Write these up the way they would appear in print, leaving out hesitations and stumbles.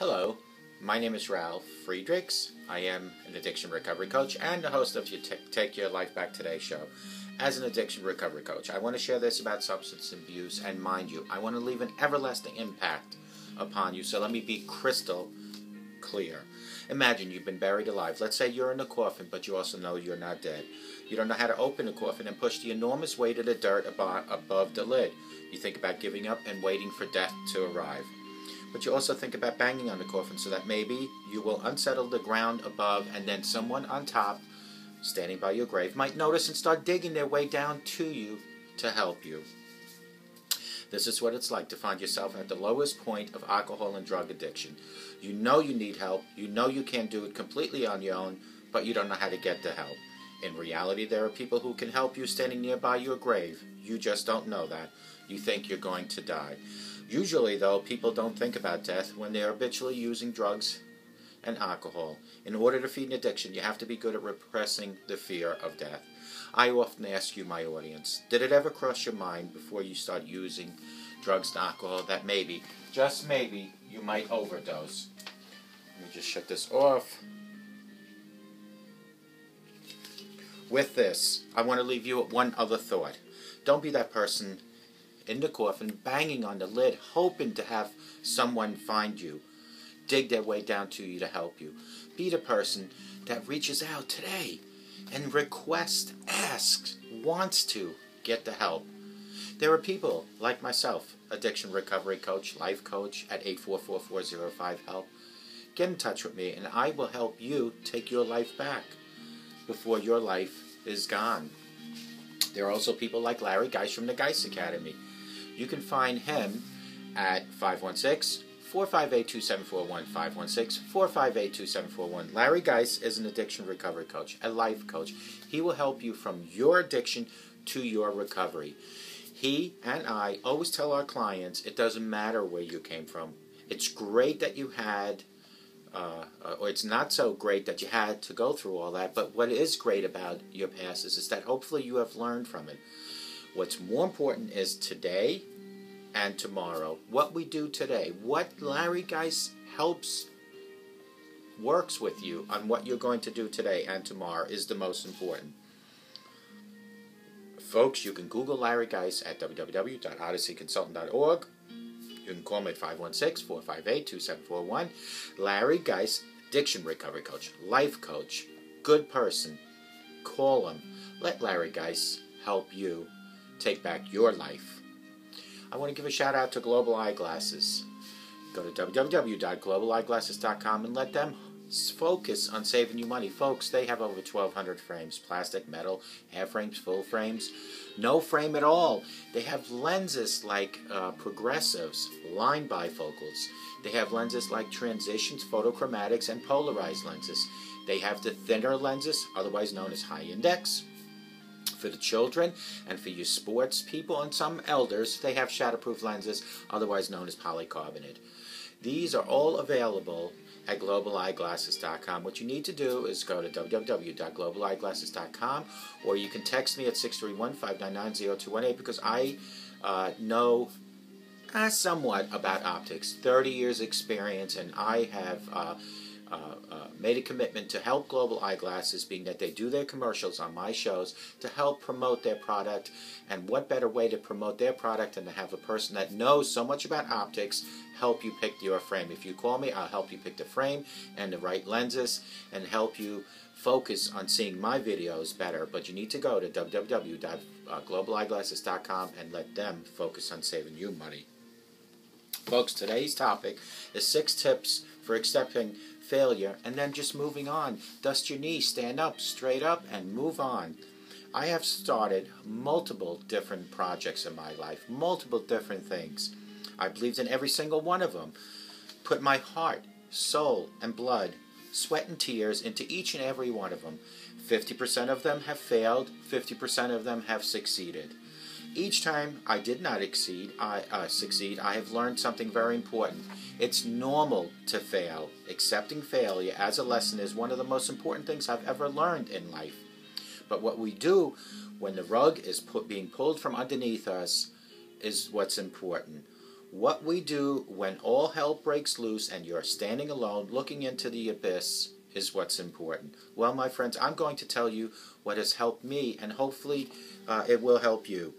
Hello, my name is Ralf Friedrichs. I am an addiction recovery coach and the host of your Take Your Life Back Today show. As an addiction recovery coach, I want to share this about substance abuse, and mind you, I want to leave an everlasting impact upon you, so let me be crystal clear. Imagine you've been buried alive. Let's say you're in a coffin, but you also know you're not dead. You don't know how to open the coffin and push the enormous weight of the dirt above the lid. You think about giving up and waiting for death to arrive. But you also think about banging on the coffin so that maybe you will unsettle the ground above, and then someone on top, standing by your grave, might notice and start digging their way down to you to help you. This is what it's like to find yourself at the lowest point of alcohol and drug addiction. You know you need help, you know you can't do it completely on your own, but you don't know how to get the help. In reality, there are people who can help you standing nearby your grave. You just don't know that. You think you're going to die. Usually, though, people don't think about death when they're habitually using drugs and alcohol. In order to feed an addiction, you have to be good at repressing the fear of death. I often ask you, my audience, did it ever cross your mind before you start using drugs and alcohol that maybe, just maybe, you might overdose? Let me just shut this off. With this, I want to leave you with one other thought. Don't be that person in the coffin, banging on the lid, hoping to have someone find you, dig their way down to you to help you. Be the person that reaches out today and requests, asks, wants to get the help. There are people like myself, addiction recovery coach, life coach at 844-405-HELP. Get in touch with me and I will help you take your life back before your life is gone. There are also people like Larry Geis from the Geis Academy. You can find him at 516-458-2741, 516-458-2741. Larry Geis is an addiction recovery coach, a life coach. He will help you from your addiction to your recovery. He and I always tell our clients, it doesn't matter where you came from. It's great that you had, or it's not so great that you had to go through all that, but what is great about your past is that hopefully you have learned from it. What's more important is today and tomorrow. What we do today, what Larry Geis works with you on what you're going to do today and tomorrow is the most important. Folks, you can Google Larry Geis at www.odysseyconsultant.org. You can call me at 516-458-2741. Larry Geis, addiction recovery coach, life coach, good person. Call him. Let Larry Geis help you take back your life. I want to give a shout out to Global Eyeglasses. Go to www.globaleyeglasses.com and let them focus on saving you money. Folks, they have over 1,200 frames, plastic, metal, half frames, full frames, no frame at all. They have lenses like progressives, line bifocals. They have lenses like transitions, photochromatics, and polarized lenses. They have the thinner lenses, otherwise known as high index. For the children and for you sports people and some elders, they have shatterproof lenses, otherwise known as polycarbonate. These are all available at globaleyeglasses.com. What you need to do is go to www.globaleyeglasses.com, or you can text me at 631-599-0218 because I know somewhat about optics, 30 years experience, and I have made a commitment to help Global Eyeglasses, being that they do their commercials on my shows to help promote their product. And what better way to promote their product than to have a person that knows so much about optics help you pick your frame. If you call me, I'll help you pick the frame and the right lenses and help you focus on seeing my videos better. But you need to go to www.globaleyeglasses.com and let them focus on saving you money. Folks, today's topic is 6 tips for accepting failure and then just moving on. Dust your knees, stand up, straight up, and move on. I have started multiple different projects in my life, multiple different things. I believed in every single one of them. Put my heart, soul, and blood, sweat and tears into each and every one of them. 50% of them have failed, 50% of them have succeeded. Each time I did not succeed, I have learned something very important. It's normal to fail. Accepting failure as a lesson is one of the most important things I've ever learned in life. But what we do when the rug is being pulled from underneath us is what's important. What we do when all hell breaks loose and you're standing alone looking into the abyss is what's important. Well, my friends, I'm going to tell you what has helped me, and hopefully it will help you.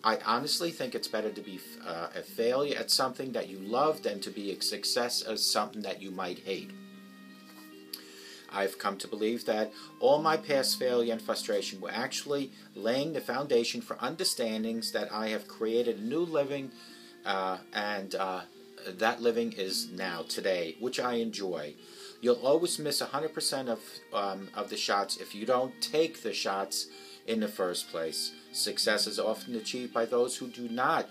I honestly think it's better to be a failure at something that you love than to be a success at something that you might hate. I've come to believe that all my past failure and frustration were actually laying the foundation for understandings that I have created a new living, and that living is now, today, which I enjoy. You'll always miss 100% of the shots if you don't take the shots in the first place. Success is often achieved by those who do not,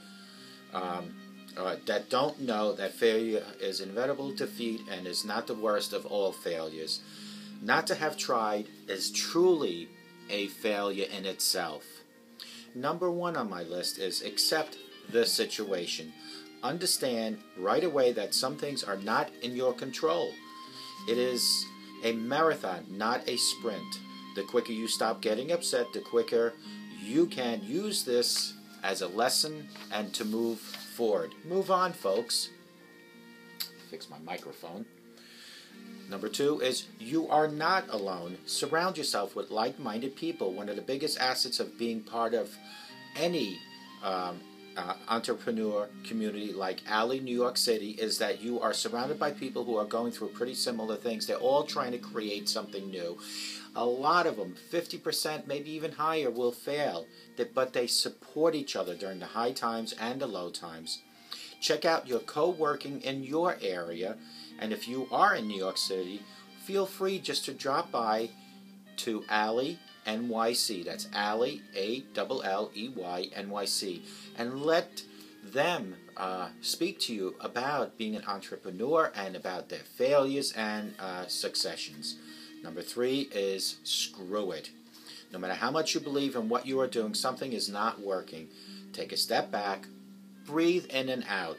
that don't know that failure is inevitable defeat and is not the worst of all failures. Not to have tried is truly a failure in itself. Number 1 on my list is accept the situation. Understand right away that some things are not in your control. It is a marathon, not a sprint. The quicker you stop getting upset, the quicker you can use this as a lesson and to move forward. Move on, folks. Fix my microphone. Number 2 is you are not alone. Surround yourself with like-minded people. One of the biggest assets of being part of any entrepreneur community like Alley, New York City, is that you are surrounded by people who are going through pretty similar things. They're all trying to create something new. A lot of them, 50%, maybe even higher, will fail, but they support each other during the high times and the low times. Check out your co-working in your area, and if you are in New York City, feel free just to drop by to Alley NYC. That's Alley, Alley, NYC, and let them speak to you about being an entrepreneur and about their failures and successions. Number 3 is screw it. No matter how much you believe in what you are doing, something is not working. Take a step back, breathe in and out.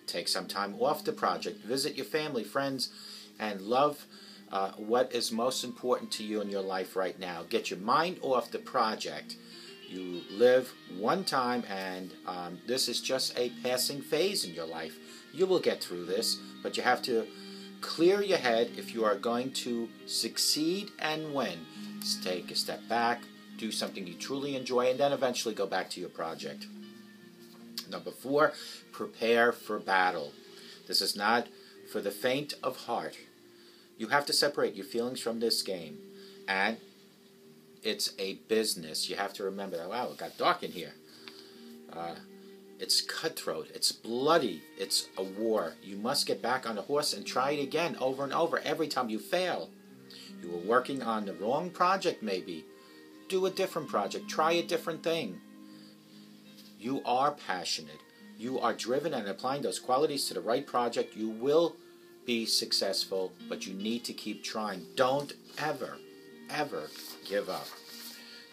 Take some time off the project. Visit your family, friends, and love what is most important to you in your life right now. Get your mind off the project. You live one time, and this is just a passing phase in your life. You will get through this, but you have to clear your head if you are going to succeed and win. Just take a step back, do something you truly enjoy, and then eventually go back to your project. Number 4, prepare for battle. This is not for the faint of heart. You have to separate your feelings from this game. And it's a business. You have to remember that. Wow, it got dark in here. It's cutthroat. It's bloody. It's a war. You must get back on the horse and try it again over and over every time you fail. You were working on the wrong project maybe. Do a different project. Try a different thing. You are passionate. You are driven and applying those qualities to the right project. You will be successful, but you need to keep trying. Don't ever, ever give up.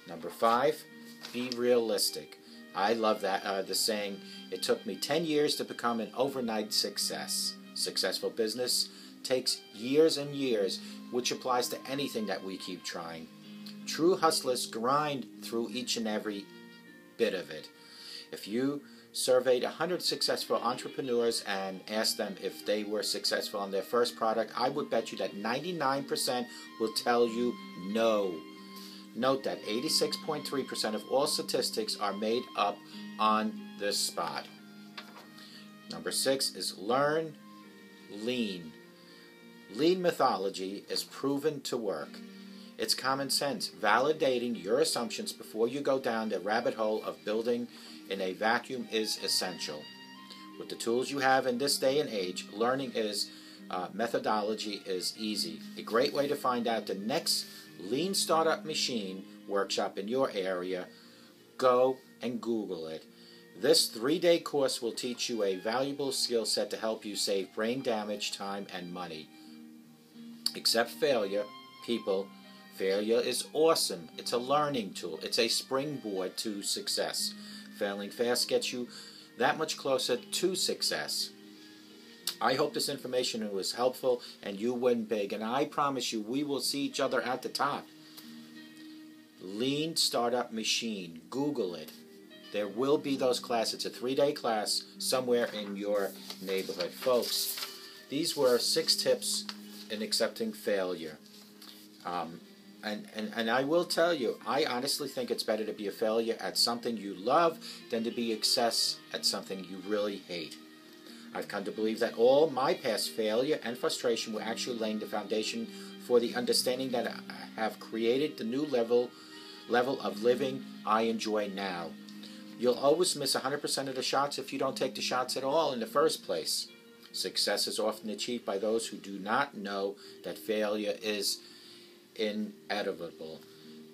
Number 5, be realistic. I love that the saying, it took me 10 years to become an overnight success. Successful business takes years and years, which applies to anything that we keep trying. True hustlers grind through each and every bit of it. If you surveyed 100 successful entrepreneurs and asked them if they were successful on their first product, I would bet you that 99% will tell you no. Note that 86.3% of all statistics are made up on the spot. Number 6 is learn lean. Lean methodology is proven to work. It's common sense. Validating your assumptions before you go down the rabbit hole of building in a vacuum is essential. With the tools you have in this day and age, learning methodology is easy. A great way to find out the next Lean Startup Machine workshop in your area, go and Google it. This 3-day course will teach you a valuable skill set to help you save brain damage, time, and money. Accept failure, people. Failure is awesome. It's a learning tool. It's a springboard to success. Failing fast gets you that much closer to success. I hope this information was helpful and you win big. And I promise you, we will see each other at the top. Lean Startup Machine. Google it. There will be those classes. It's a 3-day class somewhere in your neighborhood. Folks, these were 6 tips in accepting failure. And I will tell you, I honestly think it's better to be a failure at something you love than to be a success at something you really hate. I've come to believe that all my past failure and frustration were actually laying the foundation for the understanding that I have created the new level of living I enjoy now. You'll always miss 100% of the shots if you don't take the shots at all in the first place. Success is often achieved by those who do not know that failure is inevitable.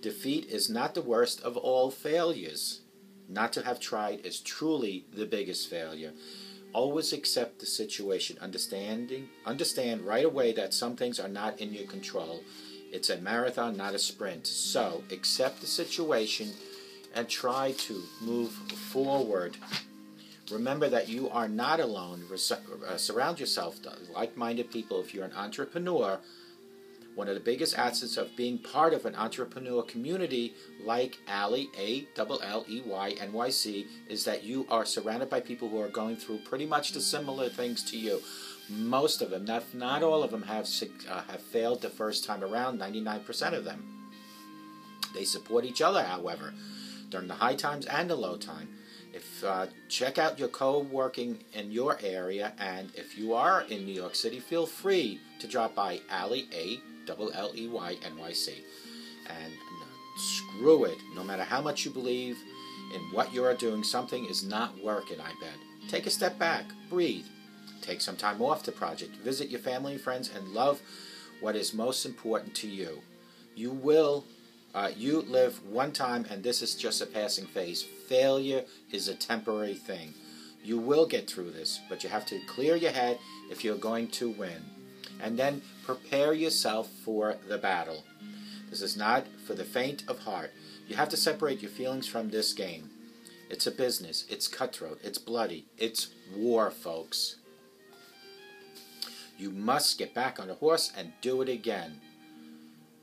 Defeat is not the worst of all failures. Not to have tried is truly the biggest failure. Always accept the situation. Understand right away that some things are not in your control. It's a marathon, not a sprint. So accept the situation and try to move forward. Remember that you are not alone. Surround yourself with like-minded people. If you're an entrepreneur, one of the biggest assets of being part of an entrepreneur community like Alley, A-L-L-E-Y, NYC, is that you are surrounded by people who are going through pretty much the similar things to you. Most of them, not all of them, have failed the first time around, 99% of them. They support each other, however, during the high times and the low time. Check out your co-working in your area, and if you are in New York City, feel free to drop by Alley, A-L-L-E-Y, NYC. And screw it, no matter how much you believe in what you are doing, something is not working, I bet. Take a step back, breathe, take some time off the project, visit your family and friends, and love what is most important to you. You live one time, and this is just a passing phase. Failure is a temporary thing. You will get through this, but you have to clear your head if you're going to win. And then prepare yourself for the battle. This is not for the faint of heart. You have to separate your feelings from this game. It's a business. It's cutthroat. It's bloody. It's war, folks. You must get back on the horse and do it again.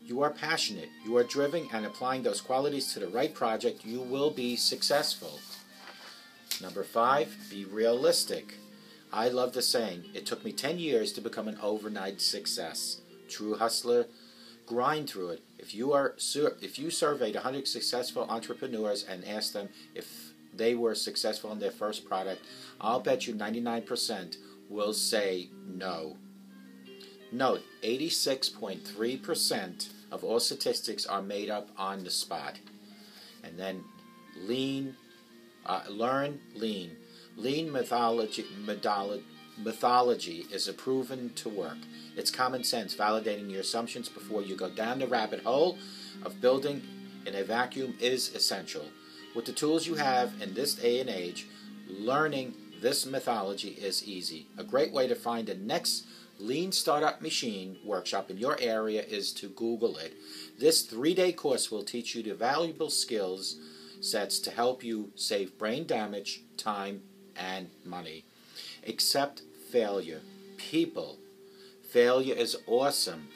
You are passionate, you are driven, and applying those qualities to the right project, you will be successful. Number 5, be realistic. I love the saying, it took me 10 years to become an overnight success. True hustler, grind through it. If you surveyed 100 successful entrepreneurs and asked them if they were successful in their first product, I'll bet you 99% will say no. Note, 86.3% of all statistics are made up on the spot. And then learn lean. Lean methodology is proven to work. It's common sense, validating your assumptions before you go down the rabbit hole of building in a vacuum is essential. With the tools you have in this day and age, learning this methodology is easy. A great way to find the next Lean Startup Machine workshop in your area is to Google it. This 3-day course will teach you the valuable skills sets to help you save brain damage, time, and money. Accept failure. People, failure is awesome.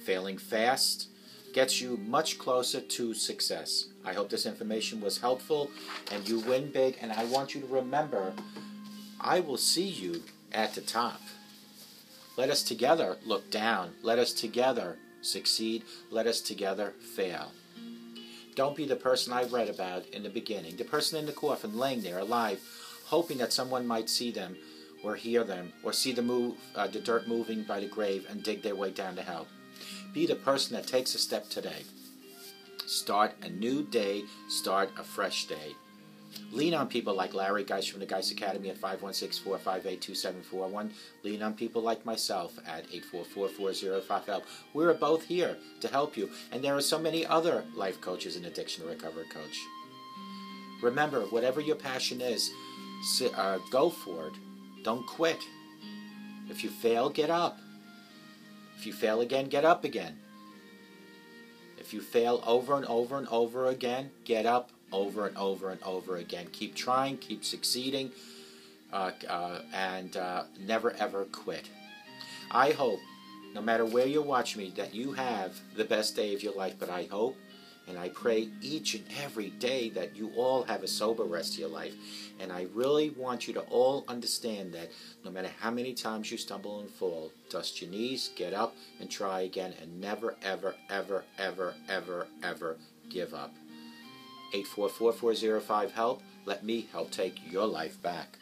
Failing fast gets you much closer to success. I hope this information was helpful and you win big, and I want you to remember, I will see you at the top. Let us together look down. Let us together succeed. Let us together fail. Don't be the person I read about in the beginning, the person in the coffin laying there alive, hoping that someone might see them or hear them or see the dirt moving by the grave and dig their way down to hell. Be the person that takes a step today. Start a new day. Start a fresh day. Lean on people like Larry Geis from the Geis Academy at 516-458-2741. Lean on people like myself at 844-4055. We're both here to help you. And there are so many other life coaches and addiction recovery coach. Remember, whatever your passion is, go for it. Don't quit. If you fail, get up. If you fail again, get up again. If you fail over and over and over again, get up over and over and over again. Keep trying, keep succeeding, and never ever quit. I hope, no matter where you're watching me, that you have the best day of your life, but I hope And I pray each and every day that you all have a sober rest of your life. And I really want you to all understand that no matter how many times you stumble and fall, dust your knees, get up, and try again, and never, ever, ever, ever, ever, ever give up. 844-405-HELP. Let me help take your life back.